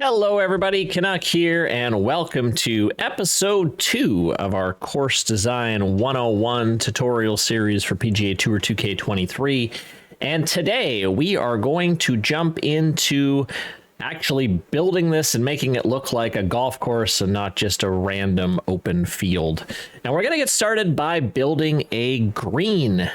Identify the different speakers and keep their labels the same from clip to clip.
Speaker 1: Hello everybody, Canuck here, and welcome to episode 2 of our Course Design 101 tutorial series for PGA Tour 2K23. And today we are going to jump into actually building this and making it look like a golf course and not just a random open field. Now we're going to get started by building a green.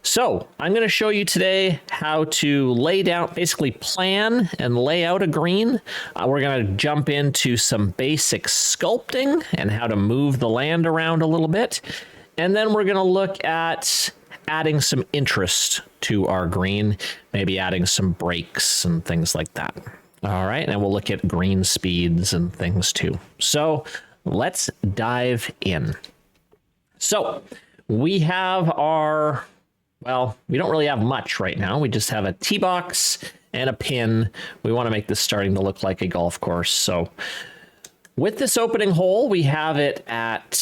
Speaker 1: So I'm going to show you today how to lay down, basically plan and lay out a green. We're going to jump into some basic sculpting and how to move the land around a little bit. And then we're going to look at adding some interest to our green, maybe adding some breaks and things like that. All right, and we'll look at green speeds and things too. So let's dive in. So we have our... well, we don't really have much right now. We just have a tee box and a pin. We want to make this starting to look like a golf course. So with this opening hole, we have it at,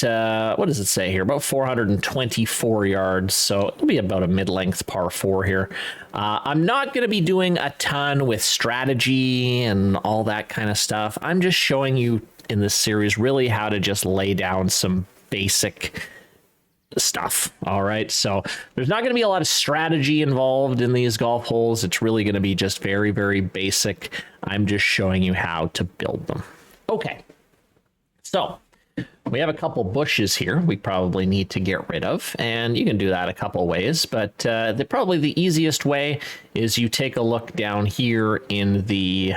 Speaker 1: what does it say here? About 424 yards. So it'll be about a mid-length par 4 here. I'm not going to be doing a ton with strategy and all that kind of stuff. I'm just showing you in this series really how to just lay down some basic stuff. All right, so there's not going to be a lot of strategy involved in these golf holes. It's really going to be just very, very basic. I'm just showing you how to build them. Okay, so we have a couple bushes here we probably need to get rid of, and you can do that a couple ways, but probably the easiest way is you take a look down here in the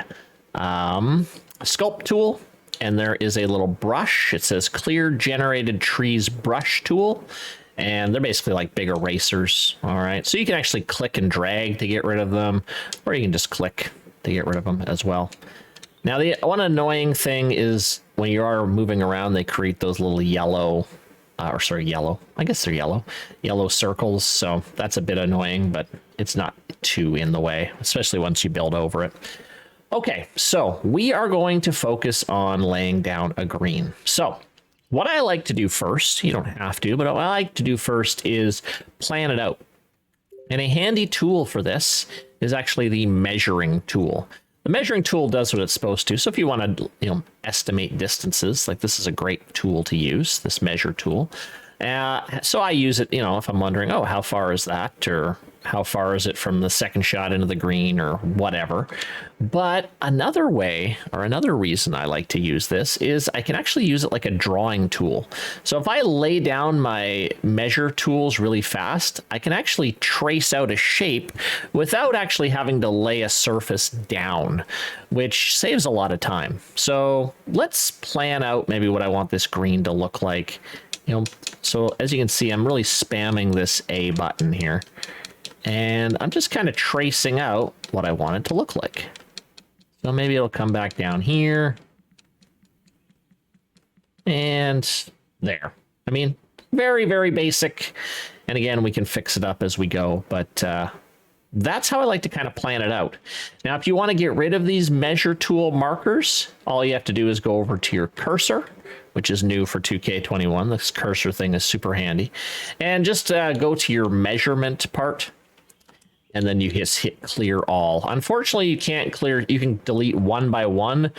Speaker 1: sculpt tool, and there is a little brush. It says clear generated trees brush tool, and they're basically like big erasers. All right, so you can actually click and drag to get rid of them, or you can just click to get rid of them as well. Now, the one annoying thing is when you are moving around, they create those little yellow, I guess they're yellow circles. So that's a bit annoying, but it's not too in the way, especially once you build over it. Okay, so we are going to focus on laying down a green. So what I like to do first, you don't have to, but what I like to do first is plan it out. And a handy tool for this is actually the measuring tool. The measuring tool does what it's supposed to. So if you want to, estimate distances, like this is a great tool to use, this measure tool. So I use it, if I'm wondering, oh, how far is that? Or how far is it from the second shot into the green or whatever. But another way or another reason I like to use this is I can actually use it like a drawing tool. So if I lay down my measure tools really fast, I can actually trace out a shape without actually having to lay a surface down, which saves a lot of time. So let's plan out maybe what I want this green to look like. So as you can see, I'm really spamming this A button here. And I'm just kind of tracing out what I want it to look like. So maybe it'll come back down here. And there. I mean, very, very basic. And again, we can fix it up as we go. But that's how I like to kind of plan it out. Now, if you want to get rid of these measure tool markers, all you have to do is go over to your cursor, which is new for 2K21. This cursor thing is super handy. And just go to your measurement part. And then you just hit clear all. Unfortunately, you can't clear, you can delete one by one,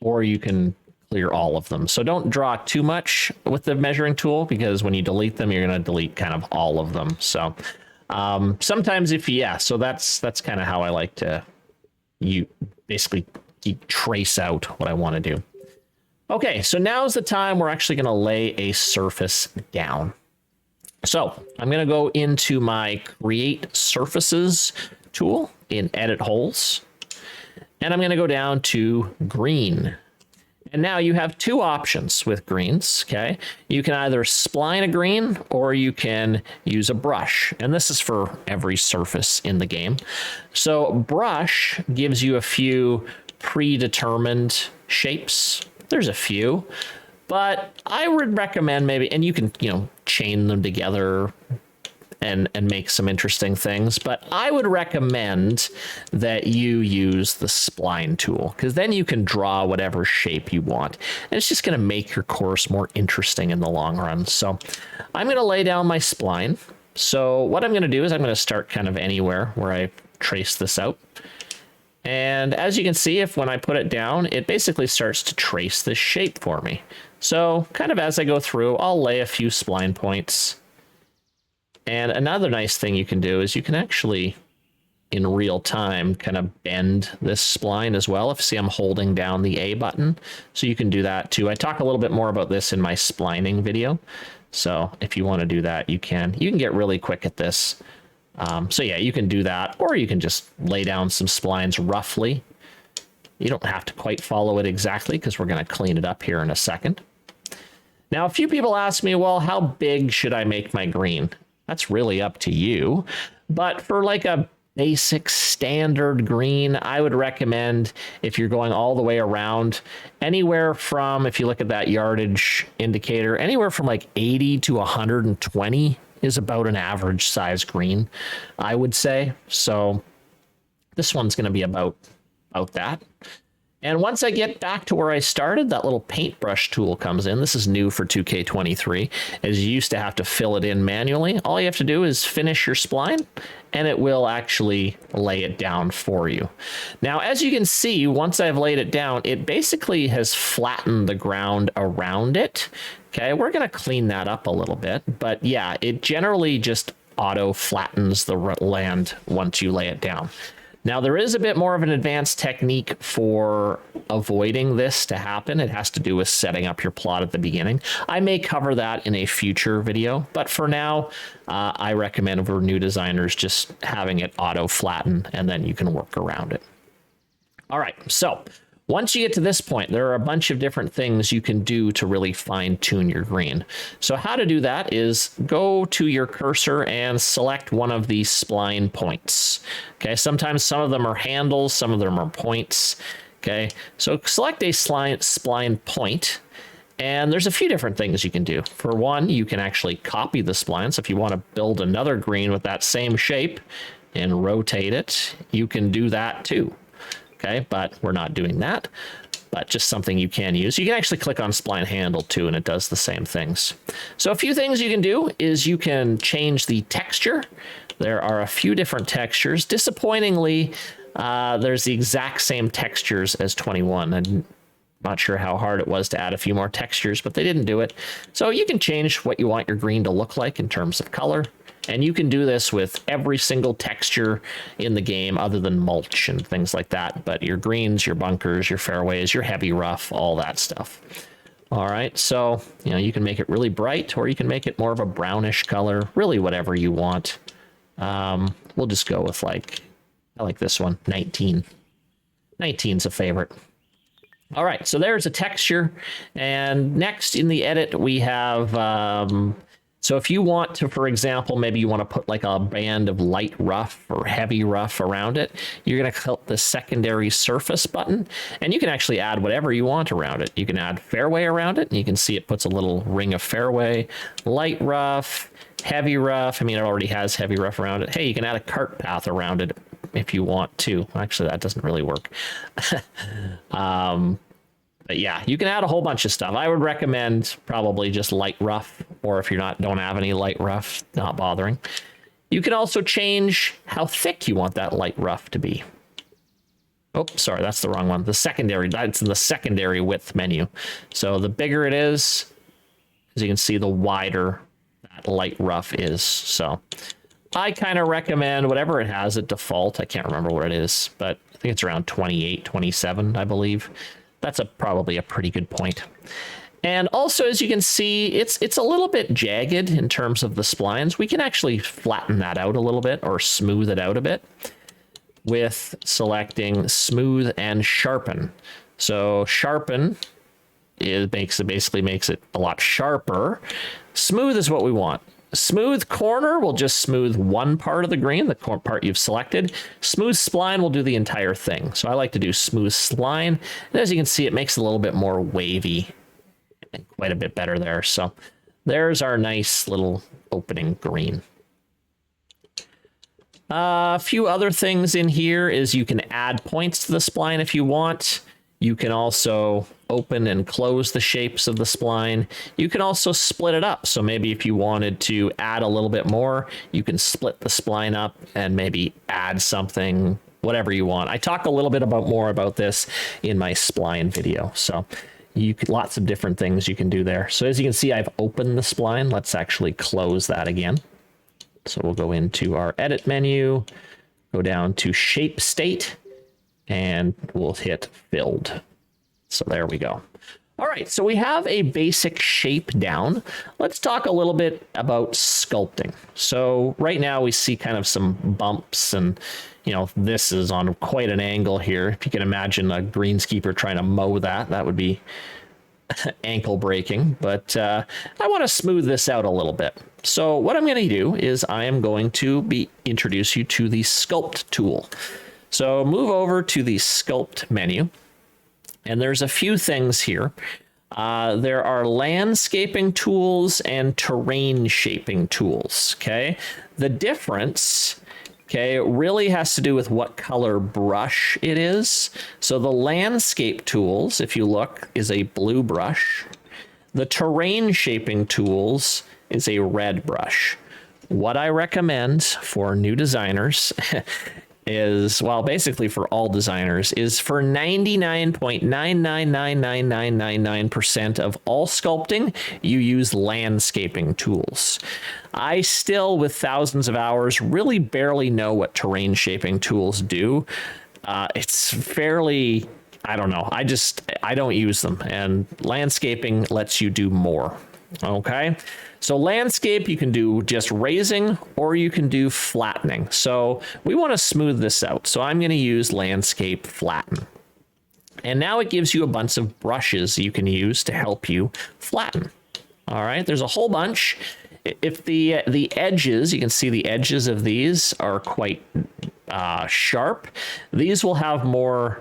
Speaker 1: or you can clear all of them. So don't draw too much with the measuring tool, because when you delete them, you're going to delete kind of all of them. So sometimes so that's kind of how I like to basically trace out what I want to do. Okay, so now's the time we're actually going to lay a surface down. So I'm going to go into my Create Surfaces tool in Edit Holes, and I'm going to go down to Green. And now you have two options with greens, okay? You can either spline a green or you can use a brush, and this is for every surface in the game. So brush gives you a few predetermined shapes. There's a few. But I would recommend maybe, and you can, chain them together and make some interesting things. But I would recommend that you use the spline tool, because then you can draw whatever shape you want. And it's just going to make your course more interesting in the long run. So I'm going to lay down my spline. So what I'm going to do is I'm going to start kind of anywhere where I trace this out. And as you can see, if when I put it down, it basically starts to trace this shape for me. So kind of as I go through, I'll lay a few spline points. And another nice thing you can do is you can actually, in real time, kind of bend this spline as well. If you see, I'm holding down the A button, so you can do that too. I talk a little bit more about this in my splining video. So if you want to do that, you can get really quick at this. So yeah, you can do that, or you can just lay down some splines roughly. You don't have to quite follow it exactly because we're going to clean it up here in a second. Now, a few people ask me, well, how big should I make my green? That's really up to you. But for like a basic standard green, I would recommend, if you're going all the way around, anywhere from, if you look at that yardage indicator, anywhere from like 80 to 120 is about an average size green, I would say. So this one's going to be about that. And once I get back to where I started, that little paintbrush tool comes in. This is new for 2K23, as you used to have to fill it in manually. All you have to do is finish your spline, and it will actually lay it down for you. Now, as you can see, once I've laid it down, it basically has flattened the ground around it. Okay, we're going to clean that up a little bit. But yeah, it generally just auto flattens the land once you lay it down. Now, there is a bit more of an advanced technique for avoiding this to happen. It has to do with setting up your plot at the beginning. I may cover that in a future video, but for now, I recommend for new designers just having it auto flatten, and then you can work around it. All right, so once you get to this point, there are a bunch of different things you can do to really fine-tune your green. So how to do that is go to your cursor and select one of these spline points. Okay, sometimes some of them are handles, some of them are points. Okay, so select a spline point, and there's a few different things you can do. For one, you can actually copy the spline. So if you want to build another green with that same shape and rotate it, you can do that too. Okay, but we're not doing that, but just something you can use. You can actually click on spline handle too, and it does the same things. So a few things you can do is you can change the texture. There are a few different textures. Disappointingly, there's the exact same textures as 21. I'm not sure how hard it was to add a few more textures, but they didn't do it. So you can change what you want your green to look like in terms of color. And you can do this with every single texture in the game other than mulch and things like that. But your greens, your bunkers, your fairways, your heavy rough, all that stuff. All right, so you can make it really bright, or you can make it more of a brownish color, really whatever you want. We'll just go with I like this one, 19. 19's a favorite. All right, so there's a texture. And next in the edit, we have... So if you want to, for example, maybe you want to put like a band of light rough or heavy rough around it, you're going to click the secondary surface button, and you can actually add whatever you want around it. You can add fairway around it, and you can see it puts a little ring of fairway, light rough, heavy rough. I mean, it already has heavy rough around it. Hey, you can add a cart path around it if you want to. Actually, that doesn't really work. But yeah, you can add a whole bunch of stuff. I would recommend probably just light rough, or if don't have any light rough, not bothering. You can also change how thick you want that light rough to be. Oh, sorry, that's the wrong one. The secondary, that's in the secondary width menu. So the bigger it is, as you can see, the wider that light rough is. So I kind of recommend whatever it has at default. I can't remember what it is, but I think it's around 28, 27, I believe. That's probably a pretty good point. And also, as you can see, it's a little bit jagged in terms of the splines. We can actually flatten that out a little bit, or smooth it out a bit, with selecting smooth and sharpen. So sharpen basically makes it a lot sharper. Smooth is what we want. Smooth corner will just smooth one part of the green, the part you've selected. Smooth spline will do the entire thing. So I like to do smooth spline. And as you can see, it makes it a little bit more wavy and quite a bit better there. So there's our nice little opening green. A few other things in here is you can add points to the spline if you want. You can also open and close the shapes of the spline. You can also split it up. So maybe if you wanted to add a little bit more, you can split the spline up and maybe add something whatever you want. I talk a little bit more about this in my spline video. So lots of different things you can do there. So as you can see, I've opened the spline. Let's actually close that again. So we'll go into our edit menu, go down to shape state, and we'll hit filled. So there we go. All right, so we have a basic shape down. Let's talk a little bit about sculpting. So right now we see kind of some bumps, and this is on quite an angle here. If you can imagine a greenskeeper trying to mow that, that would be ankle breaking. But I want to smooth this out a little bit. So what I'm going to do is I am going to introduce you to the sculpt tool. So move over to the sculpt menu. And there's a few things here. There are landscaping tools and terrain shaping tools, okay? The difference, okay, really has to do with what color brush it is. So the landscape tools, if you look, is a blue brush. The terrain shaping tools is a red brush. What I recommend for new designers is, well, basically for all designers, is for 99.9999999% of all sculpting, you use landscaping tools. I still, with thousands of hours, really barely know what terrain shaping tools do. It's fairly, I don't know. I don't use them, and landscaping lets you do more. Okay, so landscape, you can do just raising or you can do flattening. So we want to smooth this out. So I'm going to use landscape flatten. And now it gives you a bunch of brushes you can use to help you flatten. All right, there's a whole bunch. If the edges, you can see the edges of these are quite sharp. These will have more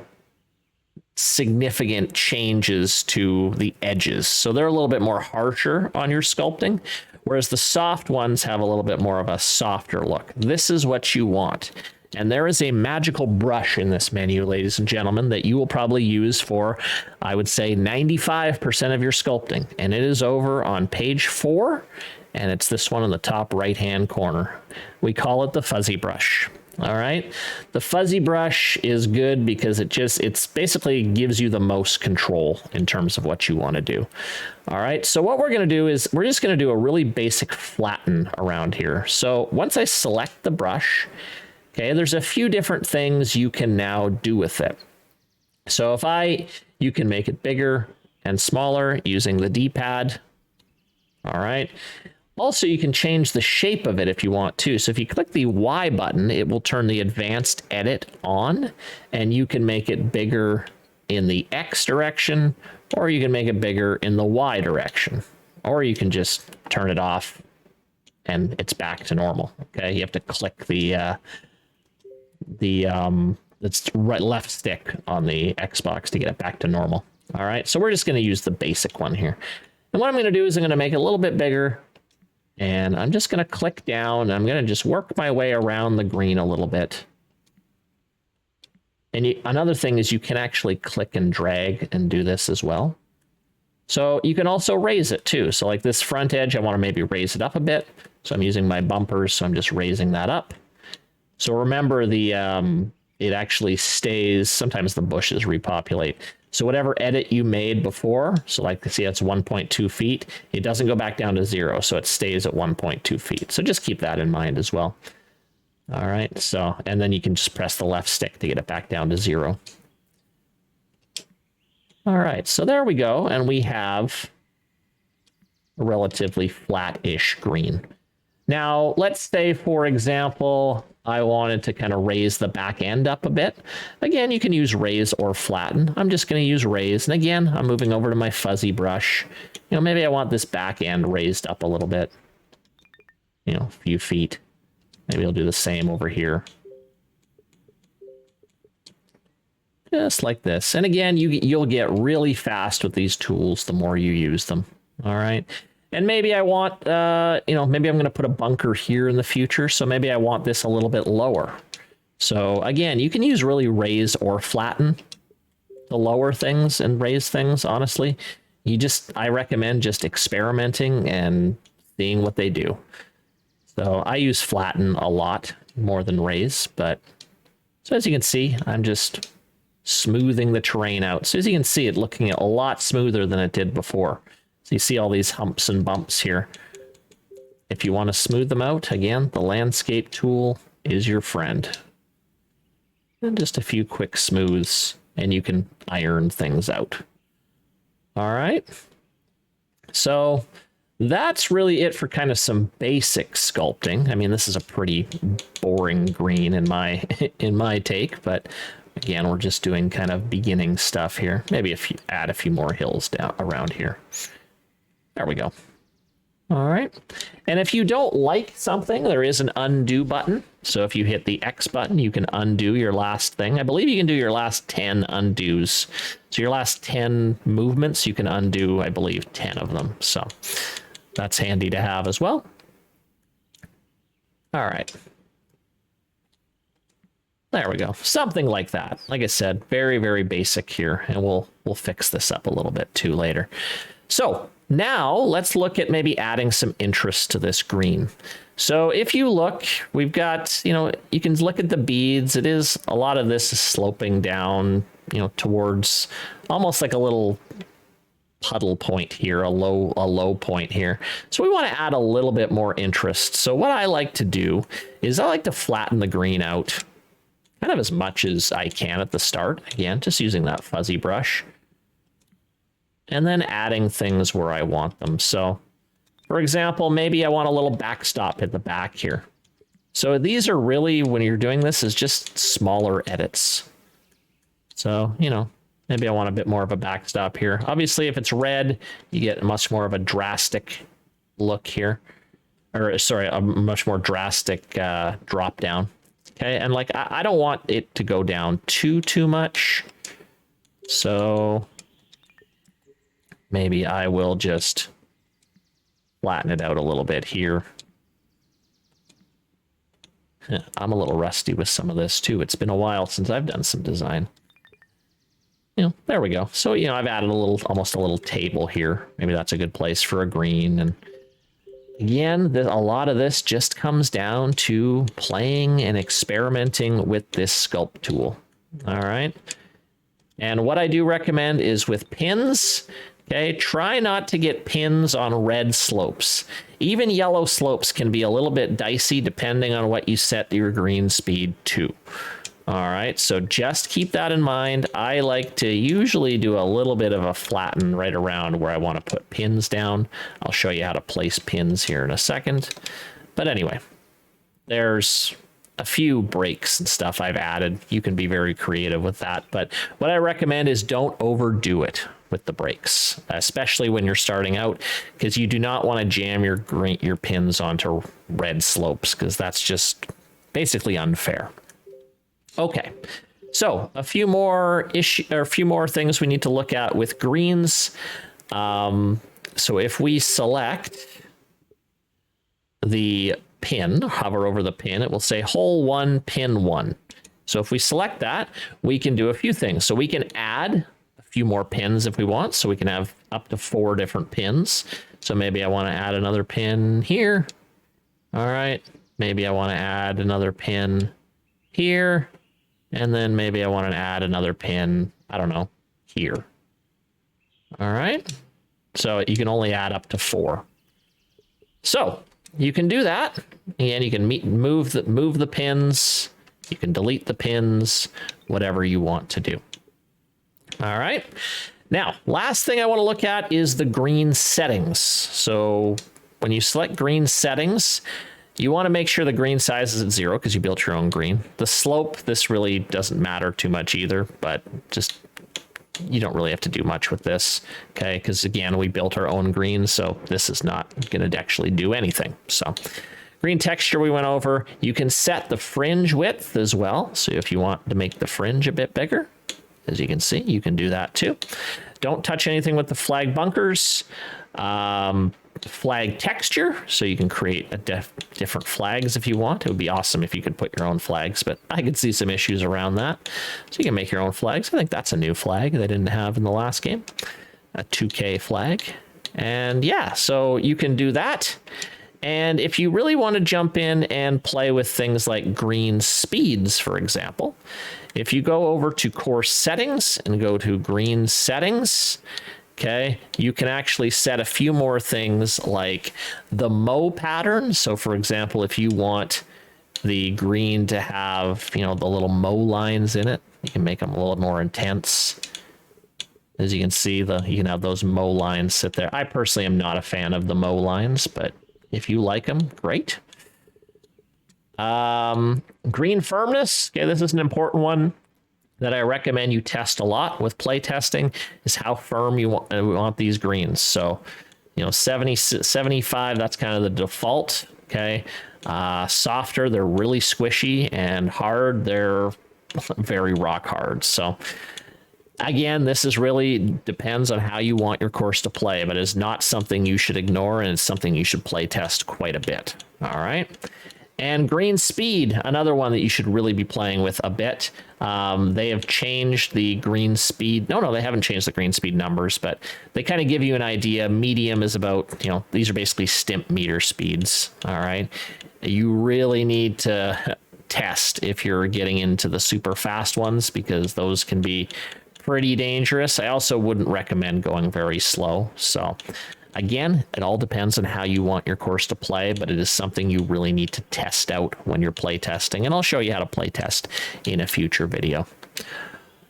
Speaker 1: significant changes to the edges, so they're a little bit more harsher on your sculpting, whereas the soft ones have a little bit more of a softer look. This is what you want, and there is a magical brush in this menu, ladies and gentlemen, that you will probably use for, I would say, 95% of your sculpting, and it is over on page 4, and it's this one in the top right hand corner. We call it the fuzzy brush. All right, the fuzzy brush is good because it's basically gives you the most control in terms of what you want to do. All right, so what we're going to do is we're just going to do a really basic flatten around here. So once I select the brush, okay, there's a few different things you can now do with it. So you can make it bigger and smaller using the D-pad. All right. Also, you can change the shape of it if you want to. So if you click the Y button, it will turn the advanced edit on, and you can make it bigger in the X direction, or you can make it bigger in the Y direction, or you can just turn it off and it's back to normal. Okay, you have to click it's left stick on the Xbox to get it back to normal. All right, so we're just going to use the basic one here. And what I'm going to do is I'm going to make it a little bit bigger. And I'm just going to click down. I'm going to just work my way around the green a little bit. And another thing is you can actually click and drag and do this as well. So you can also raise it too. So like this front edge, I want to maybe raise it up a bit. So I'm using my bumpers, so I'm just raising that up. So remember it actually stays, sometimes the bushes repopulate. So whatever edit you made before, so like see that's 1.2 feet, it doesn't go back down to 0, so it stays at 1.2 feet. So just keep that in mind as well. All right, so, and then you can just press the left stick to get it back down to 0. All right, so there we go, and we have a relatively flat-ish green. Now, let's say, for example, I wanted to kind of raise the back end up a bit. Again, you can use raise or flatten. I'm just going to use raise. And again, I'm moving over to my fuzzy brush. Maybe I want this back end raised up a little bit. A few feet. Maybe I'll do the same over here. Just like this. And again, you'll get really fast with these tools the more you use them. All right. And maybe I want, maybe I'm going to put a bunker here in the future. So maybe I want this a little bit lower. So again, you can use really raise or flatten to lower things and raise things, honestly. I recommend just experimenting and seeing what they do. So I use flatten a lot more than raise, but So as you can see, I'm just smoothing the terrain out. So as you can see, it's looking a lot smoother than it did before. So you see all these humps and bumps here. If you want to smooth them out, again, the landscape tool is your friend. And just a few quick smooths, and you can iron things out. All right. So that's really it for kind of some basic sculpting. I mean, this is a pretty boring green in my take, but again, we're just doing kind of beginning stuff here. Maybe add a few more hills down around here. There we go. All right. And if you don't like something, there is an undo button. So if you hit the X button, you can undo your last thing. I believe you can do your last 10 undos. So your last 10 movements, you can undo, I believe, 10 of them. So that's handy to have as well. All right. There we go. Something like that. Like I said, very, very basic here. And we'll fix this up a little bit too later. So now let's look at maybe adding some interest to this green. So if you look, we've got, you can look at the beads. It is, a lot of this is sloping down, towards almost like a little puddle point here, a low point here. So we want to add a little bit more interest. So what I like to do is I like to flatten the green out kind of as much as I can at the start. Again, just using that fuzzy brush. And then adding things where I want them. So, for example, maybe I want a little backstop at the back here. So these are really, when you're doing this, is just smaller edits. So, maybe I want a bit more of a backstop here. Obviously, if it's red, you get much more of a drastic look here. Or, sorry, a much more drastic drop down. Okay, and like, I don't want it to go down too much. So maybe I will just flatten it out a little bit here. I'm a little rusty with some of this too. It's been a while since I've done some design. There we go. So, I've added almost a little table here. Maybe that's a good place for a green. And again, a lot of this just comes down to playing and experimenting with this sculpt tool. All right. And what I do recommend is with pins. Okay, try not to get pins on red slopes. Even yellow slopes can be a little bit dicey depending on what you set your green speed to. All right, so just keep that in mind. I like to usually do a little bit of a flatten right around where I want to put pins down. I'll show you how to place pins here in a second. But anyway, there's a few breaks and stuff I've added. You can be very creative with that. But what I recommend is don't overdo it with the breaks, especially when you're starting out, because you do not want to jam your pins onto red slopes, because that's just basically unfair. Okay, so a few more things we need to look at with greens. So if we select the pin, hover over the pin, it will say hole 1, pin 1. So if we select that, we can do a few things. So we can add few more pins if we want, so we can have up to 4 different pins. So maybe I want to add another pin here. All right, maybe I want to add another pin here, and then maybe I want to add another pin, I don't know, here. All right, so you can only add up to 4. So you can do that, and you can move the pins, you can delete the pins, whatever you want to do. All right. Now, last thing I want to look at is the green settings. So when you select green settings, you want to make sure the green size is at 0 because you built your own green. The slope, this really doesn't matter too much either, but just, you don't really have to do much with this. Okay. Because again, we built our own green, so this is not going to actually do anything. So green texture we went over. You can set the fringe width as well. So if you want to make the fringe a bit bigger, as you can see, you can do that too. Don't touch anything with the flag bunkers. Flag texture, so you can create different flags if you want. It would be awesome if you could put your own flags, but I could see some issues around that. So you can make your own flags. I think that's a new flag they didn't have in the last game. A 2K flag. And yeah, so you can do that. And if you really want to jump in and play with things like green speeds, for example, if you go over to course settings and go to green settings, okay, you can actually set a few more things like the mow pattern. So for example, if you want the green to have, you know, the little mow lines in it, you can make them a little more intense. As you can see, you can have those mow lines sit there. I personally am not a fan of the mow lines, but if you like them, great. Green firmness. Okay, this is an important one that I recommend you test a lot with play testing, is how firm you want these greens. So, you know, 70, 75, that's kind of the default. Okay. Softer, they're really squishy, and hard, they're very rock hard. So again, this is really depends on how you want your course to play, but it's not something you should ignore, and it's something you should play test quite a bit. All right. And green speed, another one that you should really be playing with a bit. They have changed the green speed. No, they haven't changed the green speed numbers, but they kind of give you an idea. Medium is about, you know, these are basically stimp meter speeds. All right. You really need to test if you're getting into the super fast ones, because those can be pretty dangerous. I also wouldn't recommend going very slow. So again, it all depends on how you want your course to play, but it is something you really need to test out when you're play testing, and I'll show you how to play test in a future video.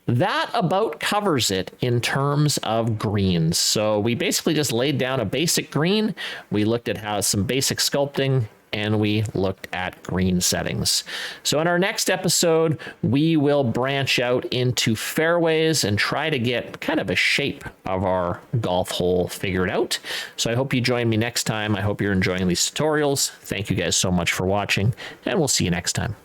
Speaker 1: That about covers it in terms of greens. So we basically just laid down a basic green. We looked at how some basic sculpting, and we looked at green settings. So in our next episode, we will branch out into fairways and try to get kind of a shape of our golf hole figured out. So I hope you join me next time. I hope you're enjoying these tutorials. Thank you guys so much for watching, and we'll see you next time.